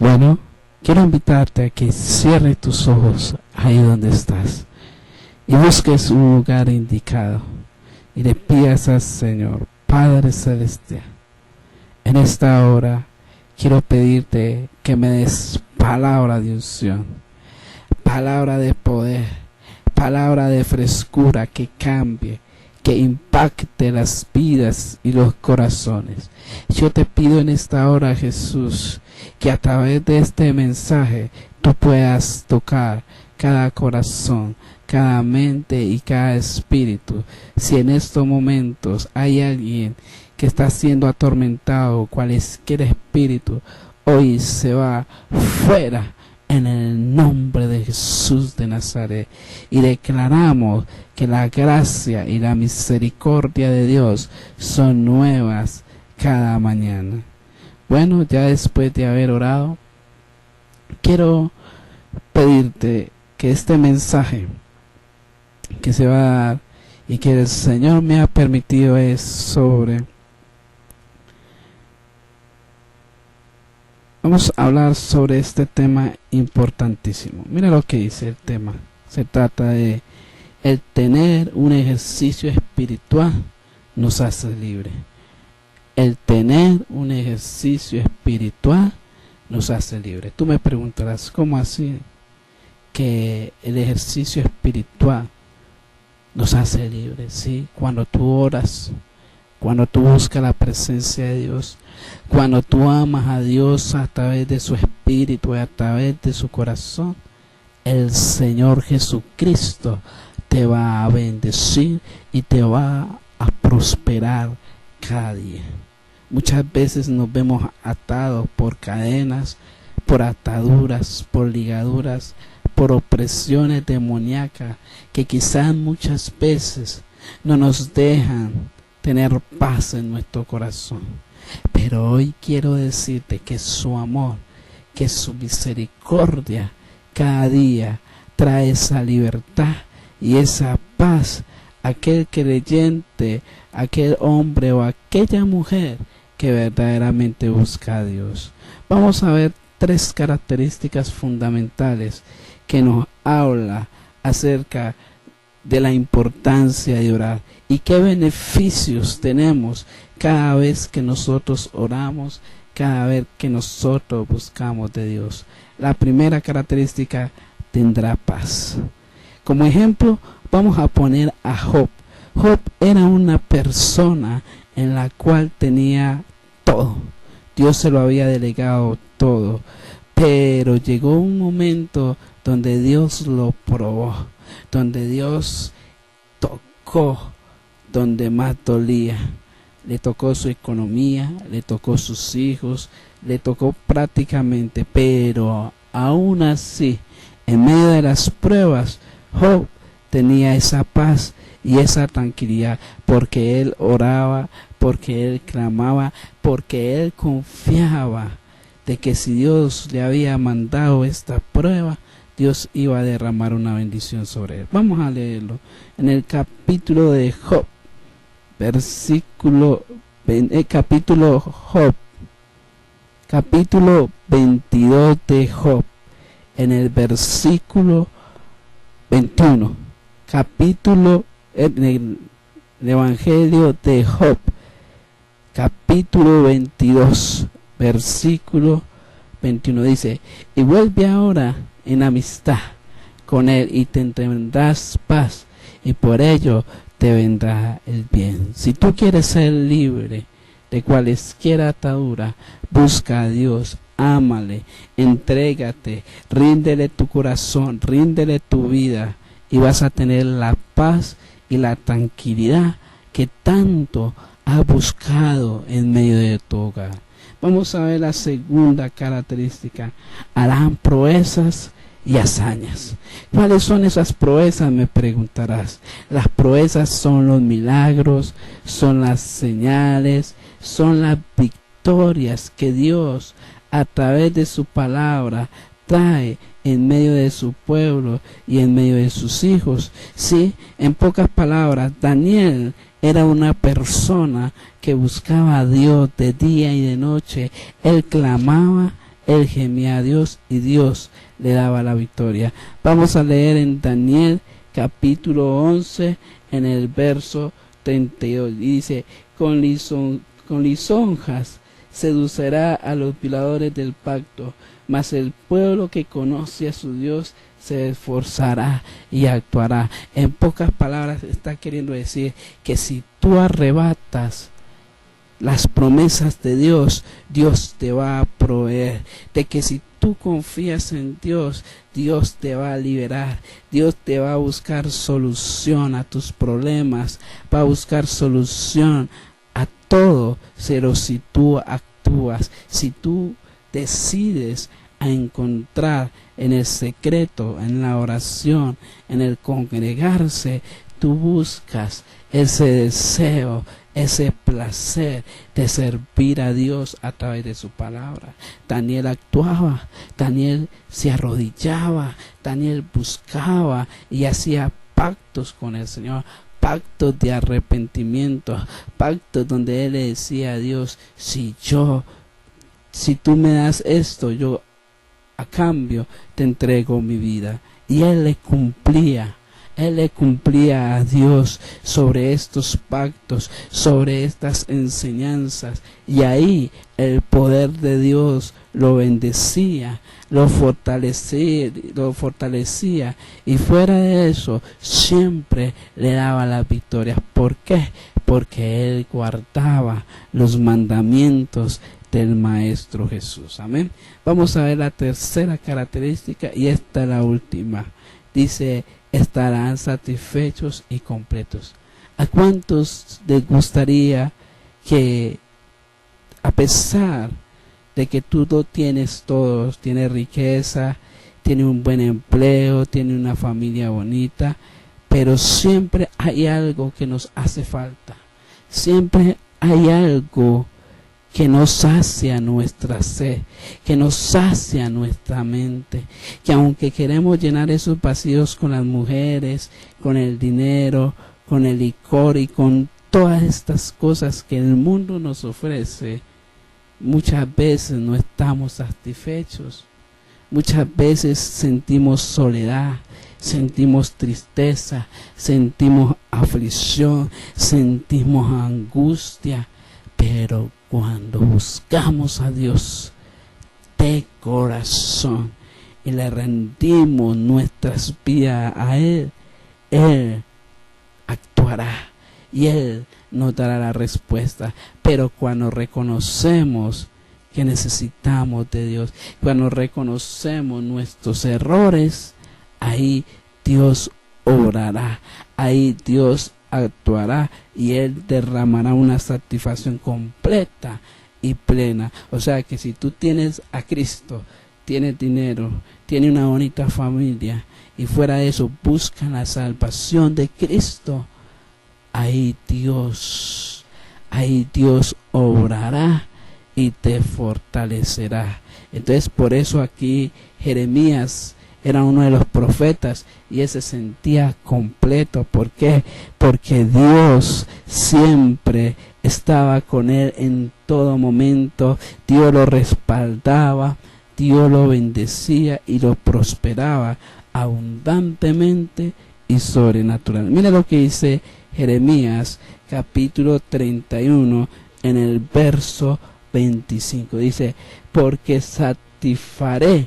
Bueno, quiero invitarte a que cierres tus ojos ahí donde estás y busques un lugar indicado y le pidas al Señor, Padre Celestial, en esta hora quiero pedirte que me des palabra de unción, palabra de poder, palabra de frescura que cambie, que impacte las vidas y los corazones. Yo te pido en esta hora, Jesús, que a través de este mensaje tú puedas tocar cada corazón, cada mente y cada espíritu. Si en estos momentos hay alguien que está siendo atormentado, cualquier espíritu, hoy se va fuera en el nombre de Jesús de Nazaret, y declaramos que la gracia y la misericordia de Dios son nuevas cada mañana. Bueno, ya después de haber orado, quiero pedirte que este mensaje que se va a dar y que el Señor me ha permitido es sobre... Vamos a hablar sobre este tema importantísimo. Mira lo que dice el tema. Se trata de el tener un ejercicio espiritual nos hace libre. El tener un ejercicio espiritual nos hace libre. Tú me preguntarás, ¿cómo así que el ejercicio espiritual nos hace libre? Sí, cuando tú oras, cuando tú buscas la presencia de Dios, cuando tú amas a Dios a través de su espíritu y a través de su corazón, el Señor Jesucristo te va a bendecir y te va a prosperar cada día. Muchas veces nos vemos atados por cadenas, por ataduras, por ligaduras, por opresiones demoníacas que quizás muchas veces no nos dejan tener paz en nuestro corazón. Pero hoy quiero decirte que su amor, que su misericordia cada día trae esa libertad y esa paz a aquel creyente, aquel hombre o aquella mujer que verdaderamente busca a Dios. Vamos a ver 3 características fundamentales que nos habla acerca de la importancia de orar y qué beneficios tenemos cada vez que nosotros oramos, cada vez que nosotros buscamos de Dios. La primera característica, tendrá paz. Como ejemplo vamos a poner a Job. Job era una persona en la cual tenía todo. Dios se lo había delegado todo, pero llegó un momento donde Dios lo probó, donde Dios tocó donde más dolía. Le tocó su economía, le tocó sus hijos, le tocó prácticamente, pero aún así, en medio de las pruebas, Job tenía esa paz y esa tranquilidad, porque él oraba, porque él clamaba, porque él confiaba de que si Dios le había mandado esta prueba, Dios iba a derramar una bendición sobre él. Vamos a leerlo en el capítulo de Job, capítulo 22 de Job, en el versículo 21. En el Evangelio de Job, capítulo 22, versículo 21, dice: y vuelve ahora en amistad con él y tendrás paz, y por ello te vendrá el bien. Si tú quieres ser libre de cualquier atadura, busca a Dios, ámale, entrégate, ríndele tu corazón, ríndele tu vida, y vas a tener la paz y la tranquilidad que tanto has buscado en medio de tu hogar. Vamos a ver la segunda característica: harán proezas y hazañas. ¿Cuáles son esas proezas?, me preguntarás. Las proezas son los milagros, son las señales, son las victorias que Dios a través de su palabra trae en medio de su pueblo y en medio de sus hijos. Sí, en pocas palabras, Daniel era una persona que buscaba a Dios de día y de noche. Él clamaba él gemía a Dios y Dios le daba la victoria. Vamos a leer en Daniel capítulo 11 en el verso 32 y dice: con lisonjas seducirá a los violadores del pacto, mas el pueblo que conoce a su Dios se esforzará y actuará. En pocas palabras está queriendo decir que si tú arrebatas las promesas de Dios, Dios te va a proveer. De que si tú confías en Dios, Dios te va a liberar. Dios te va a buscar solución a tus problemas, va a buscar solución a todo. Pero si tú actúas, si tú decides a encontrar en el secreto, en la oración, en el congregarse, tú buscas ese deseo, ese placer de servir a Dios a través de su palabra. Daniel actuaba, Daniel se arrodillaba, Daniel buscaba y hacía pactos con el Señor, pactos de arrepentimiento, pactos donde él le decía a Dios: si tú me das esto, yo a cambio te entrego mi vida. Y él le cumplía a Dios sobre estos pactos, sobre estas enseñanzas, y ahí el poder de Dios lo bendecía, lo fortalecía, y fuera de eso siempre le daba las victorias. ¿Por qué? Porque él guardaba los mandamientos del Maestro Jesús. Amén. Vamos a ver la tercera característica, y esta es la última. Dice: estarán satisfechos y completos. ¿A cuántos les gustaría que, a pesar de que tú no tienes todo, tienes riqueza, tienes un buen empleo, tienes una familia bonita, pero siempre hay algo que nos hace falta? Siempre hay algo que nos sacia nuestra sed, que nos sacia nuestra mente, que aunque queremos llenar esos vacíos con las mujeres, con el dinero, con el licor y con todas estas cosas que el mundo nos ofrece, muchas veces no estamos satisfechos. Muchas veces sentimos soledad, sentimos tristeza, sentimos aflicción, sentimos angustia, pero cuando buscamos a Dios de corazón y le rendimos nuestras vidas a Él, Él actuará y Él nos dará la respuesta. Pero cuando reconocemos que necesitamos de Dios, cuando reconocemos nuestros errores, ahí Dios obrará, ahí Dios actuará y Él derramará una satisfacción completa y plena. O sea que si tú tienes a Cristo, tienes dinero, tienes una bonita familia y fuera de eso buscan la salvación de Cristo, ahí Dios obrará y te fortalecerá. Entonces por eso aquí Jeremías era uno de los profetas y él se sentía completo. ¿Por qué? Porque Dios siempre estaba con él en todo momento. Dios lo respaldaba, Dios lo bendecía y lo prosperaba abundantemente y sobrenatural. Mira lo que dice Jeremías capítulo 31 en el verso 25. Dice: porque satisfaré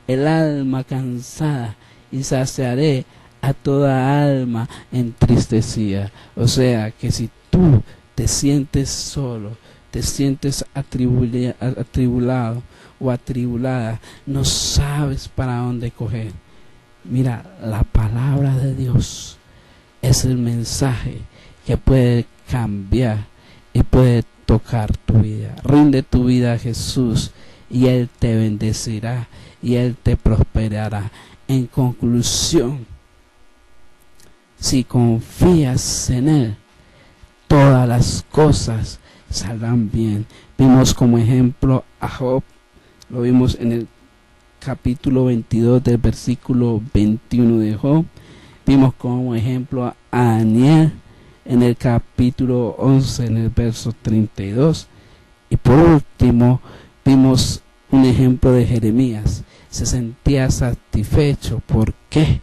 el alma cansada y saciaré a toda alma entristecida. O sea que si tú te sientes solo, te sientes atribulado o atribulada, no sabes para dónde coger, mira, la palabra de Dios es el mensaje que puede cambiar y puede tocar tu vida. Rinde tu vida a Jesús y Él te bendecirá y Él te prosperará. En conclusión, si confías en Él, todas las cosas saldrán bien. Vimos como ejemplo a Job, lo vimos en el capítulo 22 del versículo 21 de Job. Vimos como ejemplo a Daniel en el capítulo 11 en el verso 32. Y por último vimos un ejemplo de Jeremías. Se sentía satisfecho. ¿Por qué?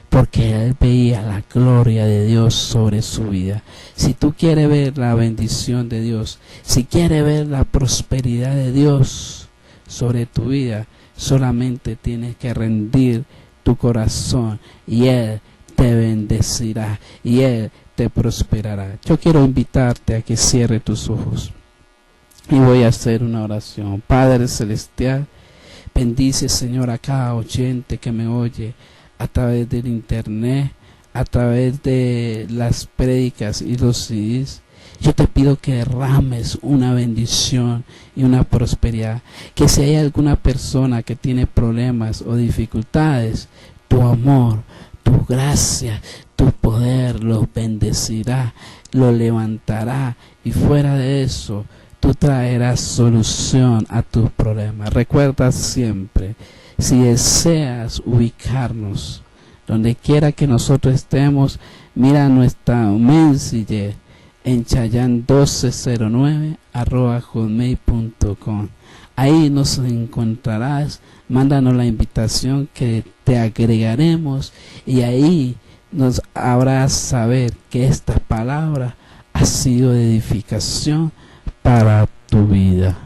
Porque él veía la gloria de Dios sobre su vida. Si tú quieres ver la bendición de Dios, si quieres ver la prosperidad de Dios sobre tu vida, solamente tienes que rendir tu corazón y Él te bendecirá y Él te prosperará. Yo quiero invitarte a que cierre tus ojos y voy a hacer una oración. Padre Celestial, bendice, Señor, a cada oyente que me oye a través del internet, a través de las prédicas y los CDs. Yo te pido que derrames una bendición y una prosperidad. Que si hay alguna persona que tiene problemas o dificultades, tu amor, tu gracia, tu poder los bendecirá, los levantará, y fuera de eso, tú traerás solución a tus problemas. Recuerda siempre, si deseas ubicarnos donde quiera que nosotros estemos, mira nuestra mensaje en chayan1209@hotmail.com. Ahí nos encontrarás, mándanos la invitación que te agregaremos, y ahí nos habrás saber que esta palabra ha sido de edificación para tu vida.